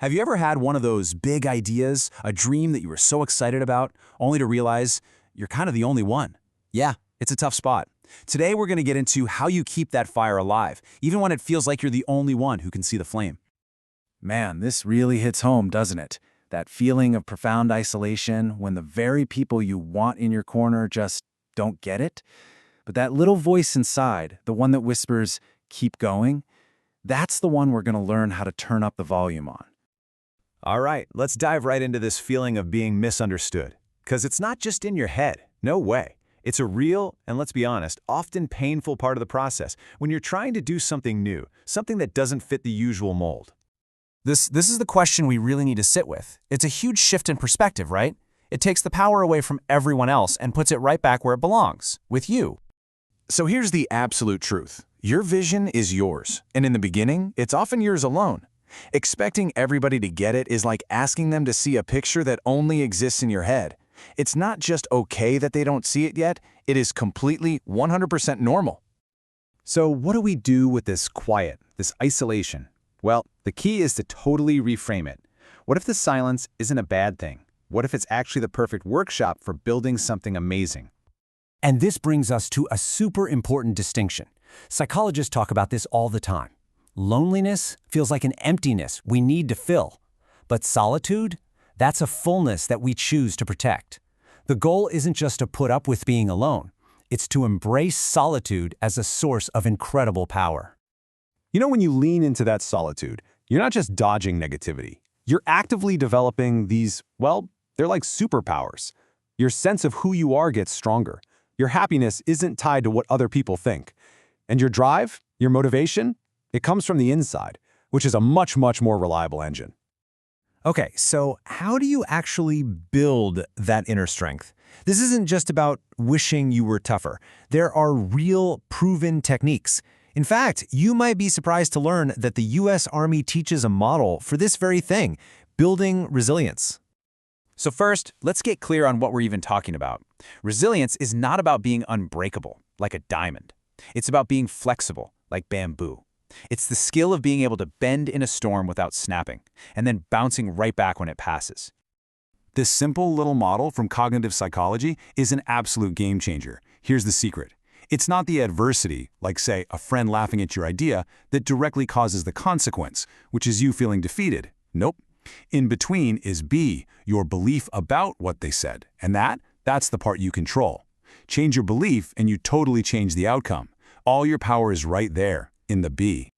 Have you ever had one of those big ideas, a dream that you were so excited about, only to realize you're kind of the only one? Yeah, it's a tough spot. Today we're going to get into how you keep that fire alive, even when it feels like you're the only one who can see the flame. Man, this really hits home, doesn't it? That feeling of profound isolation when the very people you want in your corner just don't get it. But that little voice inside, the one that whispers, keep going, that's the one we're going to learn how to turn up the volume on. All right, let's dive right into this feeling of being misunderstood. Because it's not just in your head. No way. It's a real, and let's be honest, often painful part of the process when you're trying to do something new, something that doesn't fit the usual mold. This is the question we really need to sit with. It's a huge shift in perspective, right? It takes the power away from everyone else and puts it right back where it belongs, with you. So here's the absolute truth. Your vision is yours, and in the beginning, it's often yours alone. Expecting everybody to get it is like asking them to see a picture that only exists in your head. It's not just okay that they don't see it yet, it is completely 100% normal. So what do we do with this quiet, this isolation? Well, the key is to totally reframe it. What if the silence isn't a bad thing? What if it's actually the perfect workshop for building something amazing? And this brings us to a super important distinction. Psychologists talk about this all the time. Loneliness feels like an emptiness we need to fill. But solitude? That's a fullness that we choose to protect. The goal isn't just to put up with being alone. It's to embrace solitude as a source of incredible power. You know, when you lean into that solitude, you're not just dodging negativity. You're actively developing these, well, they're like superpowers. Your sense of who you are gets stronger. Your happiness isn't tied to what other people think. And your drive, your motivation, it comes from the inside, which is a much, much more reliable engine. Okay, so how do you actually build that inner strength? This isn't just about wishing you were tougher. There are real, proven techniques. In fact, you might be surprised to learn that the U.S. Army teaches a model for this very thing, building resilience. So first, let's get clear on what we're even talking about. Resilience is not about being unbreakable, like a diamond. It's about being flexible, like bamboo. It's the skill of being able to bend in a storm without snapping, and then bouncing right back when it passes. This simple little model from cognitive psychology is an absolute game changer. Here's the secret. It's not the adversity, like say, a friend laughing at your idea, that directly causes the consequence, which is you feeling defeated. Nope. In between is B, your belief about what they said, and that's the part you control. Change your belief and you totally change the outcome. All your power is right there, in the B.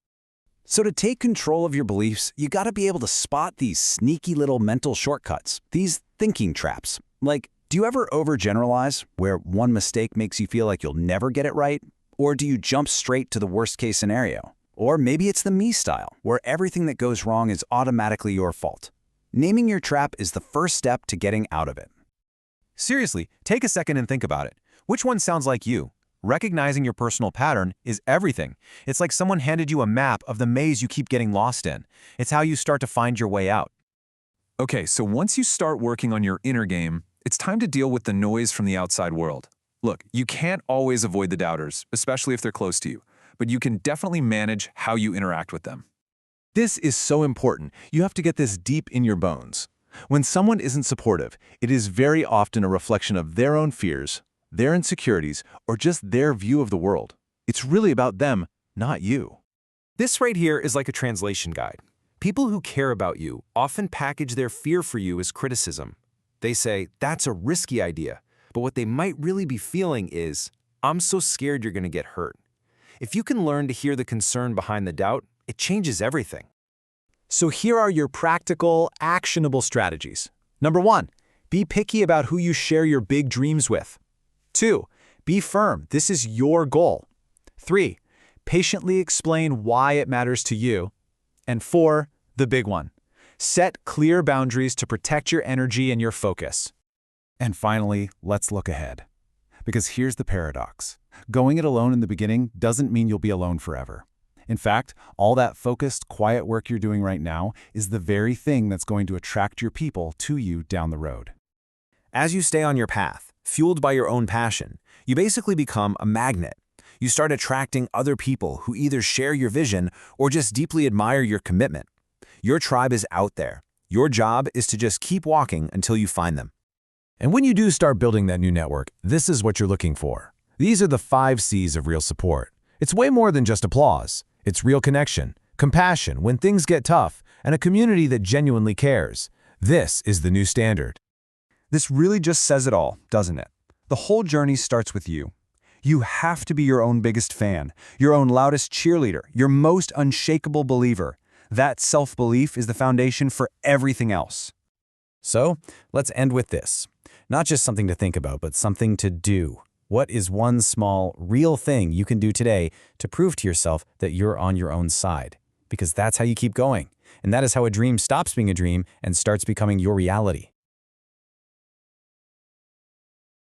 So to take control of your beliefs, you gotta be able to spot these sneaky little mental shortcuts, these thinking traps. Like, do you ever overgeneralize, where one mistake makes you feel like you'll never get it right? Or do you jump straight to the worst-case scenario? Or maybe it's the me style, where everything that goes wrong is automatically your fault. Naming your trap is the first step to getting out of it. Seriously, take a second and think about it. Which one sounds like you? Recognizing your personal pattern is everything. It's like someone handed you a map of the maze you keep getting lost in. It's how you start to find your way out. Okay, so once you start working on your inner game, it's time to deal with the noise from the outside world. Look, you can't always avoid the doubters, especially if they're close to you, but you can definitely manage how you interact with them. This is so important. You have to get this deep in your bones. When someone isn't supportive, it is very often a reflection of their own fears, their insecurities, or just their view of the world. It's really about them, not you. This right here is like a translation guide. People who care about you often package their fear for you as criticism. They say, that's a risky idea, but what they might really be feeling is, I'm so scared you're going to get hurt. If you can learn to hear the concern behind the doubt, it changes everything. So here are your practical, actionable strategies. Number 1, be picky about who you share your big dreams with. 2, be firm. This is your goal. 3, patiently explain why it matters to you. And 4, the big one, set clear boundaries to protect your energy and your focus. And finally, let's look ahead. Because here's the paradox. Going it alone in the beginning doesn't mean you'll be alone forever. In fact, all that focused, quiet work you're doing right now is the very thing that's going to attract your people to you down the road. As you stay on your path, fueled by your own passion, you basically become a magnet. You start attracting other people who either share your vision or just deeply admire your commitment. Your tribe is out there. Your job is to just keep walking until you find them. And when you do start building that new network, this is what you're looking for. These are the 5 C's of real support. It's way more than just applause. It's real connection, compassion when things get tough, and a community that genuinely cares. This is the new standard. This really just says it all, doesn't it? The whole journey starts with you. You have to be your own biggest fan, your own loudest cheerleader, your most unshakable believer. That self-belief is the foundation for everything else. So, let's end with this. Not just something to think about, but something to do. What is one small, real thing you can do today to prove to yourself that you're on your own side? Because that's how you keep going. And that is how a dream stops being a dream and starts becoming your reality.